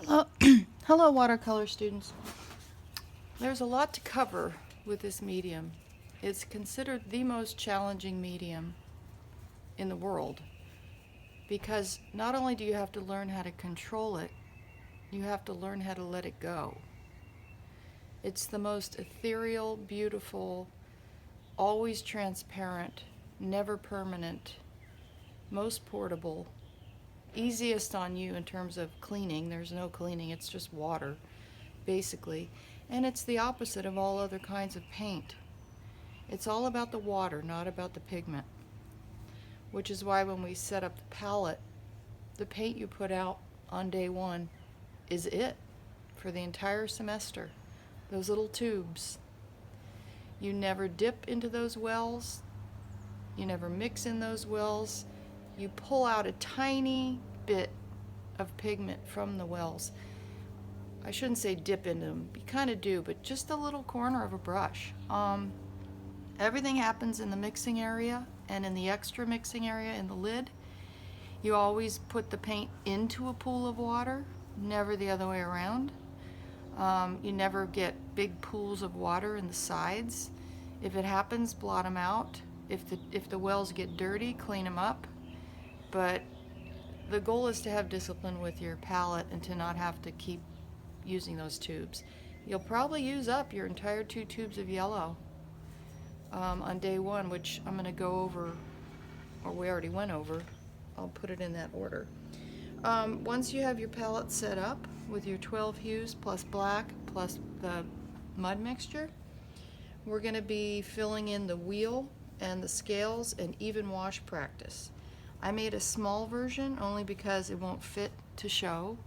Hello, hello watercolor students. There's a lot to cover with this medium. It's considered the most challenging medium in the world because not only do you have to learn how to control it, you have to learn how to let it go. It's the most ethereal, beautiful, always transparent, never permanent, most portable, easiest on you in terms of cleaning. There's no cleaning, it's just water, basically. And it's the opposite of all other kinds of paint. It's all about the water, not about the pigment. Which is why when we set up the palette, the paint you put out on day one is it for the entire semester. Those little tubes. You never dip into those wells. You never mix in those wells. You pull out a tiny bit of pigment from the wells. I shouldn't say dip into them. You kind of do, but just a little corner of a brush. Everything happens in the mixing area and in the extra mixing area in the lid. You always put the paint into a pool of water, never the other way around. You never get big pools of water in the sides. If it happens, blot them out. If the wells get dirty, clean them up. But the goal is to have discipline with your palette and to not have to keep using those tubes. You'll probably use up your entire 2 tubes of yellow on day one, which I'm going to go over, or we already went over. I'll put it in that order. Once you have your palette set up with your 12 hues plus black plus the mud mixture, we're going to be filling in the wheel and the scales and even wash practice. I made a small version only because it won't fit to show.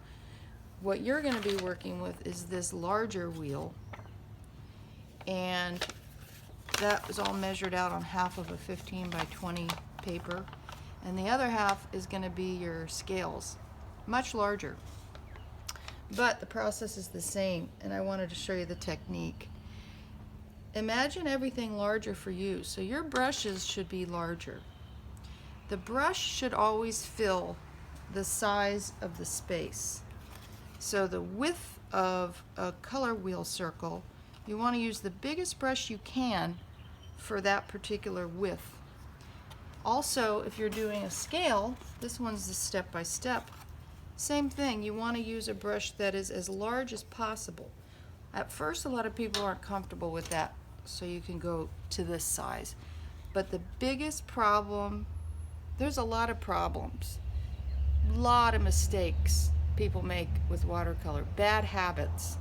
What you're going to be working with is this larger wheel, and that was all measured out on half of a 15 by 20 paper, and the other half is going to be your scales, much larger, but the process is the same, and I wanted to show you the technique. Imagine everything larger for you, so your brushes should be larger. The brush should always fill the size of the space. So the width of a color wheel circle, you want to use the biggest brush you can for that particular width. Also, if you're doing a scale, this one's the step-by-step. Same thing, you want to use a brush that is as large as possible. At first, a lot of people aren't comfortable with that, so you can go to this size. But the biggest problem, there's a lot of problems, a lot of mistakes people make with watercolor, bad habits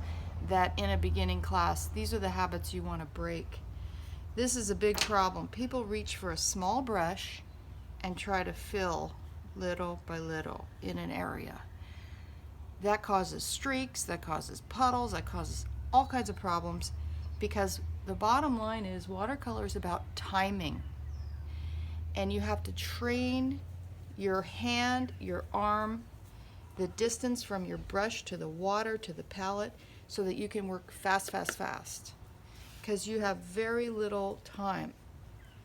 that in a beginning class, these are the habits you want to break. This is a big problem. People reach for a small brush and try to fill little by little in an area. That causes streaks, that causes puddles, that causes all kinds of problems, because the bottom line is watercolor is about timing. And you have to train your hand, your arm, the distance from your brush to the water to the palette so that you can work fast, fast, fast. Because you have very little time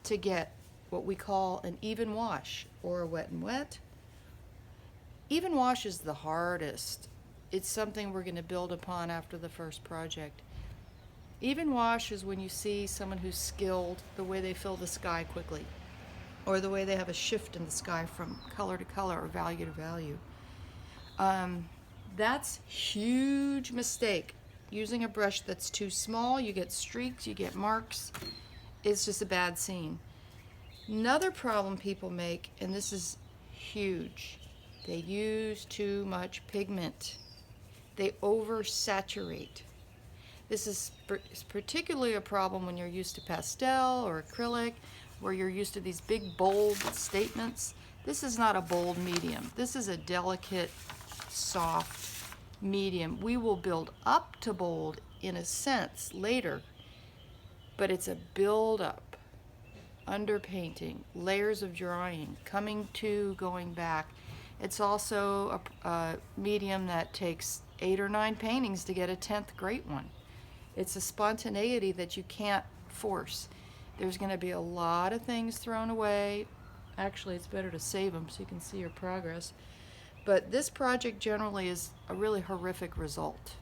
to get what we call an even wash or a wet and wet. Even wash is the hardest. It's something we're going to build upon after the first project. Even wash is when you see someone who's skilled, the way they fill the sky quickly, or the way they have a shift in the sky from color to color or value to value. That's huge mistake. Using a brush that's too small, you get streaks, you get marks. It's just a bad scene. Another problem people make, and this is huge, they use too much pigment. They oversaturate. This is particularly a problem when you're used to pastel or acrylic, where you're used to these big, bold statements. This is not a bold medium. This is a delicate, soft medium. We will build up to bold in a sense later, but it's a build up, underpainting, layers of drawing, coming to, going back. It's also a medium that takes 8 or 9 paintings to get a 10th great one. It's a spontaneity that you can't force. There's going to be a lot of things thrown away. Actually, it's better to save them so you can see your progress. But this project generally is a really horrific result.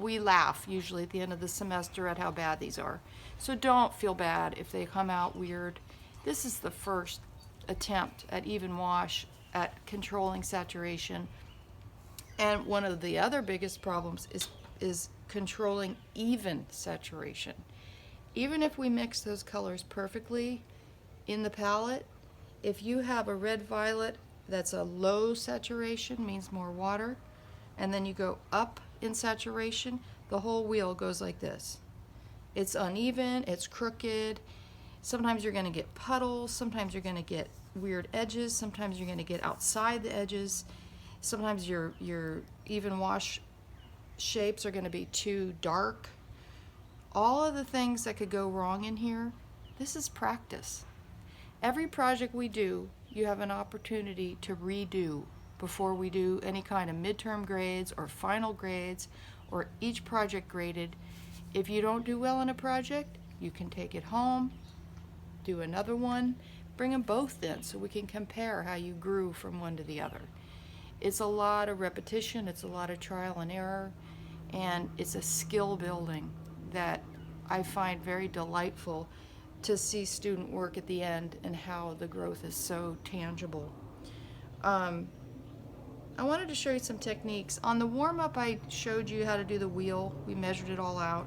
We laugh usually at the end of the semester at how bad these are. So don't feel bad if they come out weird. This is the first attempt at even wash, at controlling saturation. And one of the other biggest problems is controlling even saturation. Even if we mix those colors perfectly in the palette, if you have a red-violet that's a low saturation, means more water, and then you go up in saturation, the whole wheel goes like this. It's uneven, it's crooked. Sometimes you're going to get puddles, sometimes you're going to get weird edges, sometimes you're going to get outside the edges. Sometimes your even wash shapes are going to be too dark. All of the things that could go wrong in here, this is practice. Every project we do, you have an opportunity to redo before we do any kind of midterm grades or final grades or each project graded. If you don't do well in a project, you can take it home, do another one, bring them both in so we can compare how you grew from one to the other. It's a lot of repetition, it's a lot of trial and error, and it's a skill building that I find very delightful to see student work at the end and how the growth is so tangible. I wanted to show you some techniques. On the warm-up, I showed you how to do the wheel. We measured it all out.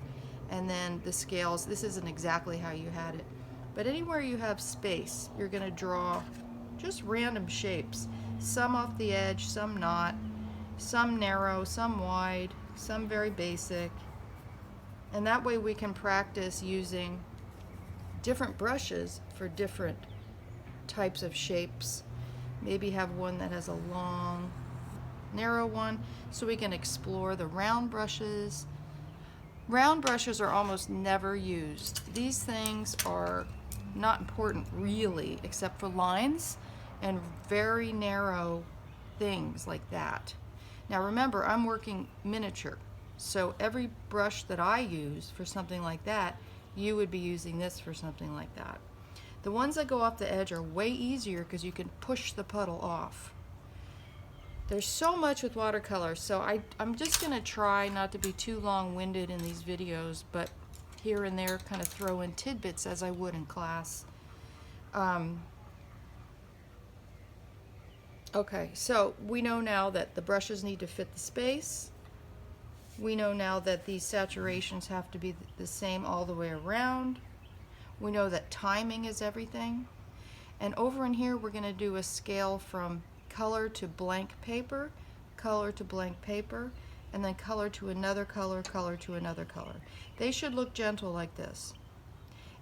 And then the scales, this isn't exactly how you had it. But anywhere you have space, you're going to draw just random shapes. Some off the edge, some not. Some narrow, some wide, some very basic. And that way we can practice using different brushes for different types of shapes. Maybe have one that has a long, narrow one, so we can explore the round brushes. Round brushes are almost never used. These things are not important really, except for lines and very narrow things like that. Now remember, I'm working miniature, so every brush that I use for something like that, you would be using this for something like that. The ones that go off the edge are way easier because you can push the puddle off. There's so much with watercolor, so I'm just going to try not to be too long-winded in these videos, but here and there kind of throw in tidbits as I would in class. Okay, so we know now that the brushes need to fit the space. We know now that these saturations have to be the same all the way around. We know that timing is everything. And over in here, we're going to do a scale from color to blank paper, color to blank paper, and then color to another color, color to another color. They should look gentle like this.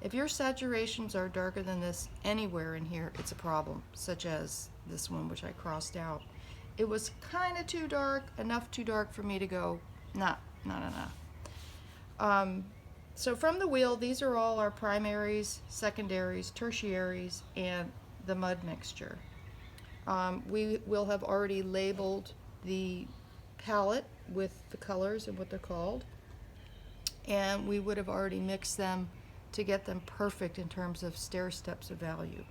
If your saturations are darker than this anywhere in here, it's a problem, such as this one, which I crossed out. It was kind of too dark, enough too dark for me to go, nah. So from the wheel, these are all our primaries, secondaries, tertiaries, and the mud mixture. We will have already labeled the palette with the colors and what they're called, and we would have already mixed them to get them perfect in terms of stair steps of value.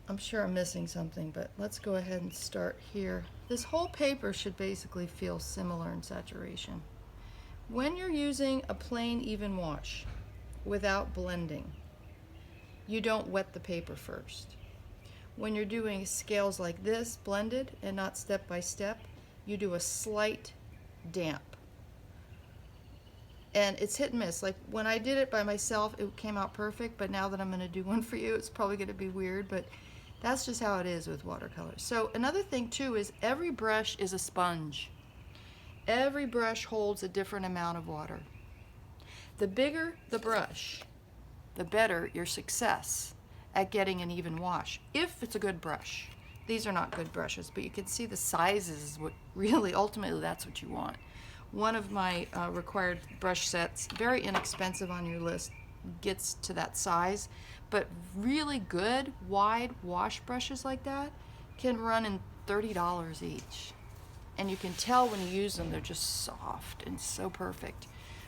I'm sure I'm missing something, but let's go ahead and start here. This whole paper should basically feel similar in saturation. When you're using a plain even wash without blending, you don't wet the paper first. When you're doing scales like this, blended and not step by step, you do a slight damp. And it's hit and miss. Like when I did it by myself, it came out perfect, but now that I'm going to do one for you, it's probably going to be weird, but that's just how it is with watercolors. So another thing too is every brush is a sponge. Every brush holds a different amount of water. The bigger the brush, the better your success at getting an even wash, if it's a good brush. These are not good brushes, but you can see the sizes is what really, ultimately, that's what you want. One of my required brush sets, very inexpensive on your list, gets to that size, but really good wide wash brushes like that can run in $30 each. And you can tell when you use them, they're just soft and so perfect.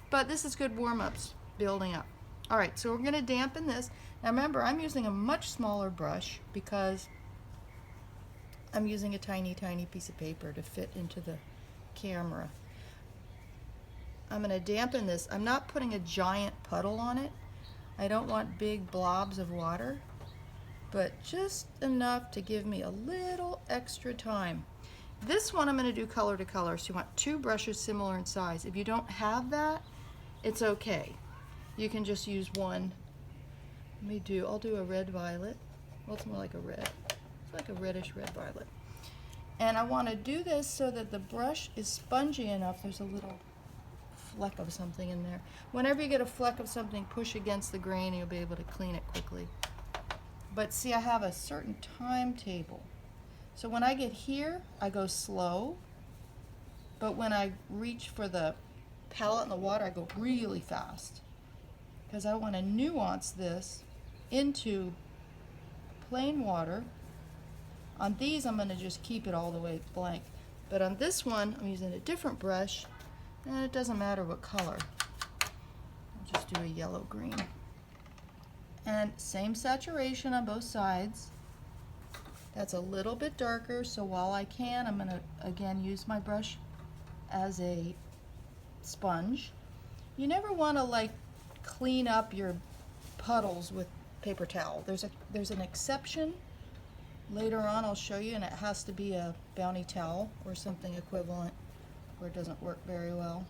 But this is good warm-ups, building up. All right, so we're gonna dampen this. Now remember, I'm using a much smaller brush because I'm using a tiny, tiny piece of paper to fit into the camera. I'm going to dampen this. I'm not putting a giant puddle on it. I don't want big blobs of water, but just enough to give me a little extra time. This one I'm going to do color to color, so you want two brushes similar in size. If you don't have that, it's okay. You can just use one. I'll do a red violet. Well, it's more like a red. It's like a reddish red violet. And I want to do this so that the brush is spongy enough. There's a little fleck of something in there. Whenever you get a fleck of something, push against the grain and you'll be able to clean it quickly. But see, I have a certain timetable. So when I get here, I go slow. But when I reach for the palette in the water, I go really fast. Because I want to nuance this into plain water. On these, I'm going to just keep it all the way blank. But on this one, I'm using a different brush, and it doesn't matter what color. I'll just do a yellow-green. And same saturation on both sides. That's a little bit darker, so while I can, I'm going to, again, use my brush as a sponge. You never want to, like, clean up your puddles with paper towel. There's an exception. Later on I'll show you, and it has to be a Bounty towel or something equivalent where it doesn't work very well.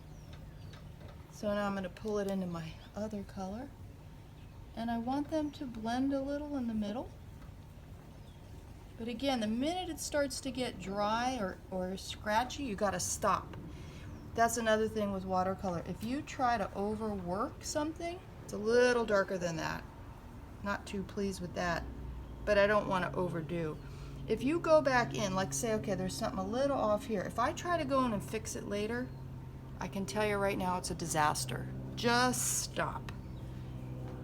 So now I'm going to pull it into my other color, and I want them to blend a little in the middle. But again, the minute it starts to get dry or scratchy, you got to stop. That's another thing with watercolor. If you try to overwork something, it's a little darker than that. Not too pleased with that, but I don't want to overdo. If you go back in, like say, okay, there's something a little off here. If I try to go in and fix it later, I can tell you right now it's a disaster. Just stop.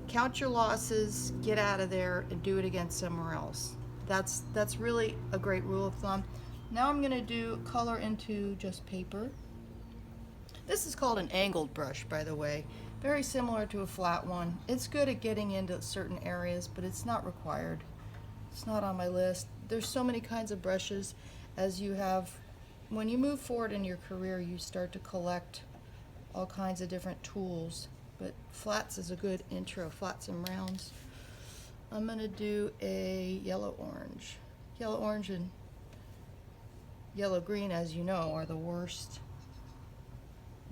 Count your losses, get out of there, and do it again somewhere else. That's really a great rule of thumb. Now I'm going to do color into just paper. This is called an angled brush, by the way. Very similar to a flat one. It's good at getting into certain areas, but it's not required. It's not on my list. There's so many kinds of brushes. As you have, when you move forward in your career, you start to collect all kinds of different tools. But flats is a good intro, flats and rounds. I'm going to do a yellow-orange. Yellow-orange and yellow-green, as you know, are the worst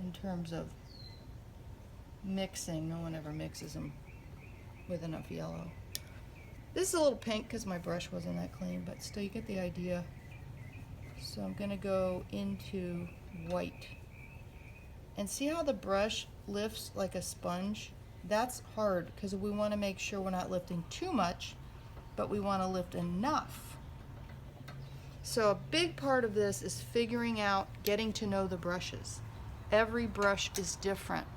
in terms of mixing. No one ever mixes them with enough yellow. This is a little pink because my brush wasn't that clean, but still you get the idea. So I'm going to go into white. And see how the brush lifts like a sponge? That's hard because we want to make sure we're not lifting too much, but we want to lift enough. So a big part of this is figuring out, getting to know the brushes. Every brush is different.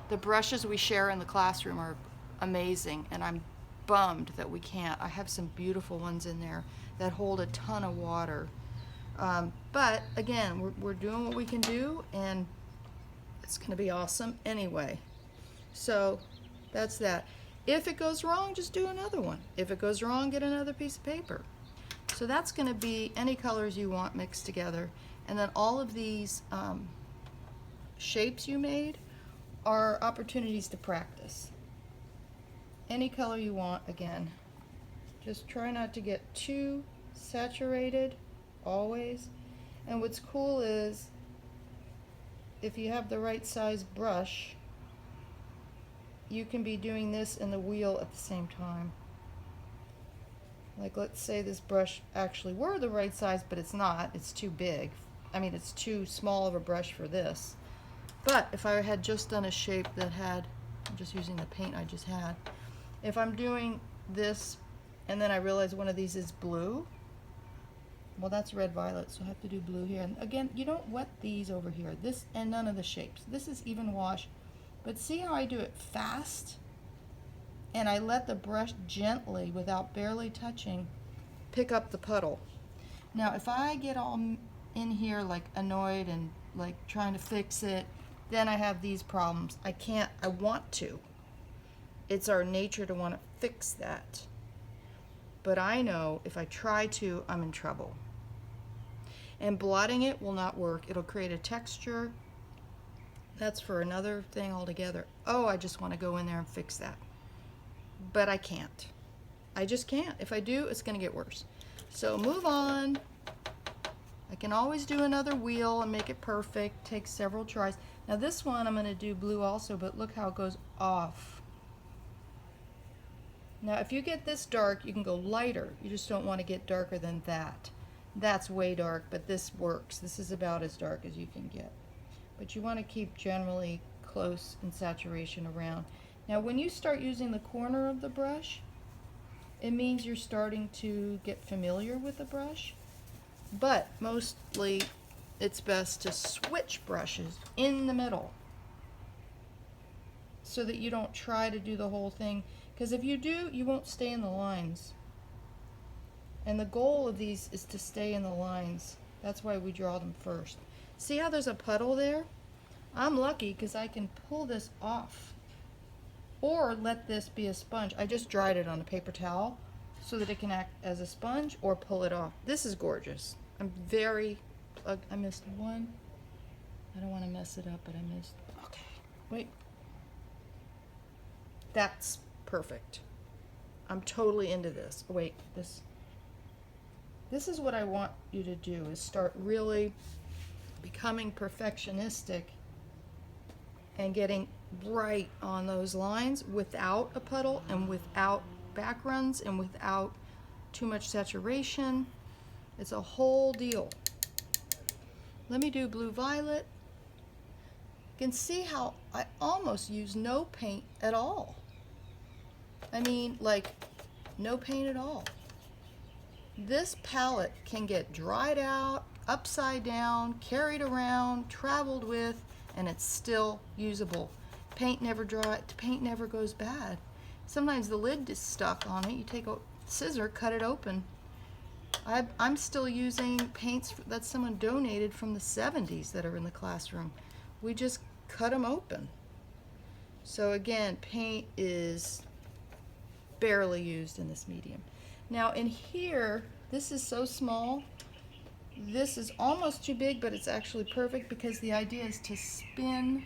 The brushes we share in the classroom are amazing, and I'm bummed that we can't. I have some beautiful ones in there that hold a ton of water. But again, we're doing what we can do, and it's going to be awesome anyway. So that's that. If it goes wrong, just do another one. If it goes wrong, get another piece of paper. So that's going to be any colors you want mixed together. And then all of these shapes you made are opportunities to practice. Any color you want, again. Just try not to get too saturated, always. And what's cool is, if you have the right size brush, you can be doing this and the wheel at the same time. Like, let's say this brush actually were the right size, but it's not. It's too big. I mean, it's too small of a brush for this. But if I had just done a shape that had, I'm just using the paint I just had. If I'm doing this and then I realize one of these is blue, well, that's red violet, so I have to do blue here. And again, you don't wet these over here. This and none of the shapes. This is even wash. But see how I do it fast? And I let the brush gently, without barely touching, pick up the puddle. Now, if I get all in here like annoyed and like trying to fix it, then I have these problems. I can't, I want to. It's our nature to want to fix that. But I know if I try to, I'm in trouble. And blotting it will not work. It'll create a texture. That's for another thing altogether. Oh, I just want to go in there and fix that. But I can't. I just can't. If I do, it's going to get worse. So move on. I can always do another wheel and make it perfect. Takes several tries. Now this one I'm going to do blue also, but look how it goes off. Now if you get this dark, you can go lighter. You just don't want to get darker than that. That's way dark, but this works. This is about as dark as you can get. But you want to keep generally close in saturation around. Now when you start using the corner of the brush, it means you're starting to get familiar with the brush. But mostly it's best to switch brushes in the middle so that you don't try to do the whole thing, because if you do, you won't stay in the lines. And the goal of these is to stay in the lines. That's why we draw them first. See how there's a puddle there? I'm lucky because I can pull this off or let this be a sponge. I just dried it on a paper towel so that it can act as a sponge, or pull it off. This is gorgeous. I'm very, I missed one. I don't want to mess it up, but I missed, okay, wait. That's perfect. I'm totally into this. Oh, wait, this is what I want you to do, is start really becoming perfectionistic and getting right on those lines without a puddle and without backgrounds and without too much saturation. It's a whole deal. Let me do blue violet. You can see how I almost use no paint at all. I mean, like, no paint at all. This palette can get dried out, upside down, carried around, traveled with, and it's still usable. Paint never goes bad. Sometimes the lid is stuck on it. You take a scissor, cut it open. I'm still using paints that someone donated from the 70s that are in the classroom. We just cut them open. So again, paint is barely used in this medium. Now in here, this is so small. This is almost too big, but it's actually perfect because the idea is to spin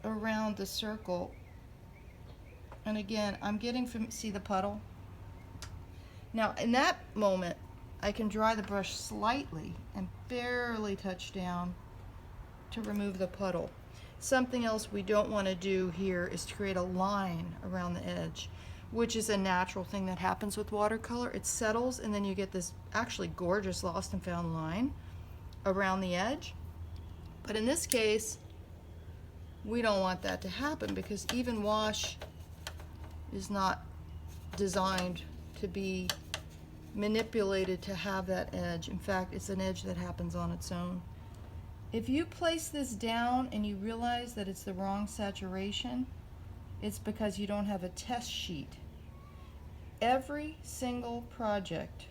around the circle. And again, I'm getting from, see the puddle? Now in that moment, I can dry the brush slightly and barely touch down to remove the puddle. Something else we don't want to do here is to create a line around the edge, which is a natural thing that happens with watercolor. It settles and then you get this actually gorgeous lost and found line around the edge. But in this case, we don't want that to happen because even wash is not designed to be manipulated to have that edge. In fact, it's an edge that happens on its own. If you place this down and you realize that it's the wrong saturation, it's because you don't have a test sheet. Every single project,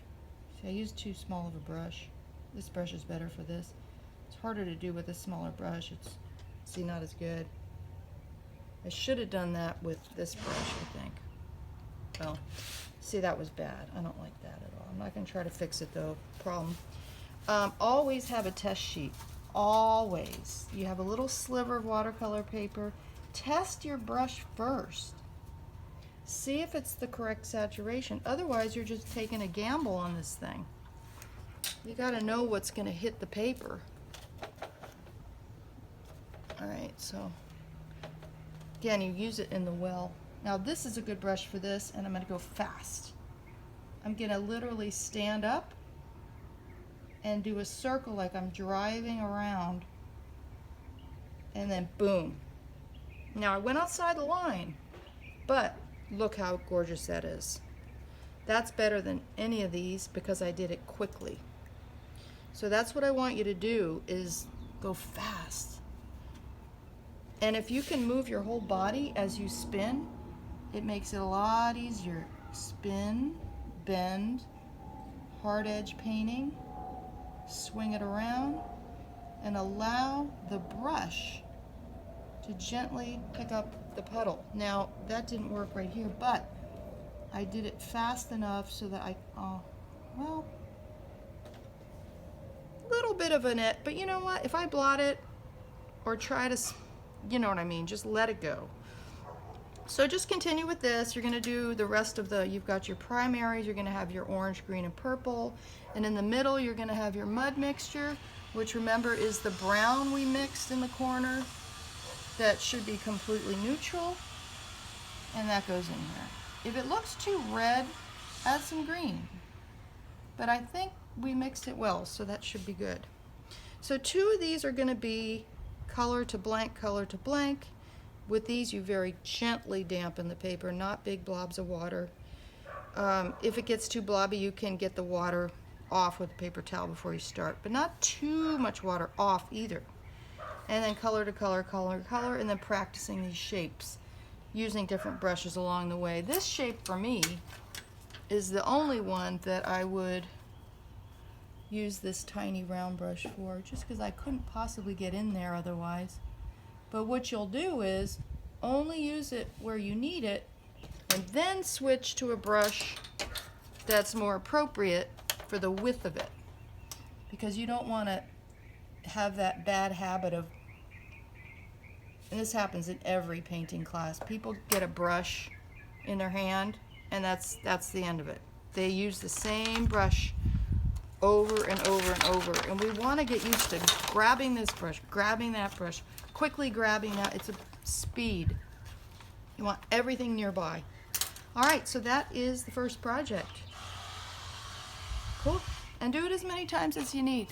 see, I used too small of a brush. This brush is better for this. It's harder to do with a smaller brush. It's, see, not as good. I should have done that with this brush, I think. Well, see, that was bad. I don't like that at all. I'm not going to try to fix it though. Problem. Always have a test sheet. Always. You have a little sliver of watercolor paper. Test your brush first. See if it's the correct saturation. Otherwise, you're just taking a gamble on this thing. You got to know what's going to hit the paper. All right, so again, you use it in the well. Now this is a good brush for this, and I'm going to go fast. I'm going to literally stand up and do a circle like I'm driving around, and then boom. Now I went outside the line, but look how gorgeous that is. That's better than any of these because I did it quickly. So that's what I want you to do, is go fast. And if you can move your whole body as you spin, it makes it a lot easier. Spin, bend, hard edge painting, swing it around, and allow the brush to gently pick up the puddle. Now, that didn't work right here, but I did it fast enough so that well, little bit of an but you know what? If I blot it or try to, you know what I mean, just let it go. So just continue with this. You're going to do the rest of you've got your primaries, you're going to have your orange, green, and purple. And in the middle, you're going to have your mud mixture, which remember is the brown we mixed in the corner. That should be completely neutral. And that goes in here. If it looks too red, add some green. But I think we mixed it well, so that should be good. So 2 of these are going to be color to blank, color to blank. With these, you very gently dampen the paper, not big blobs of water. If it gets too blobby, you can get the water off with a paper towel before you start, but not too much water off either. And then color to color, color to color, and then practicing these shapes using different brushes along the way. This shape for me is the only one that I would use this tiny round brush for, just because I couldn't possibly get in there otherwise. But what you'll do is only use it where you need it, and then switch to a brush that's more appropriate for the width of it, because you don't want to have that bad habit of, and this happens in every painting class, people get a brush in their hand and that's the end of it. They use the same brush over and over and over, and we want to get used to grabbing this brush, grabbing that brush, quickly grabbing that. It's a speed. You want everything nearby. All right, so that is the first project. Cool. And do it as many times as you need.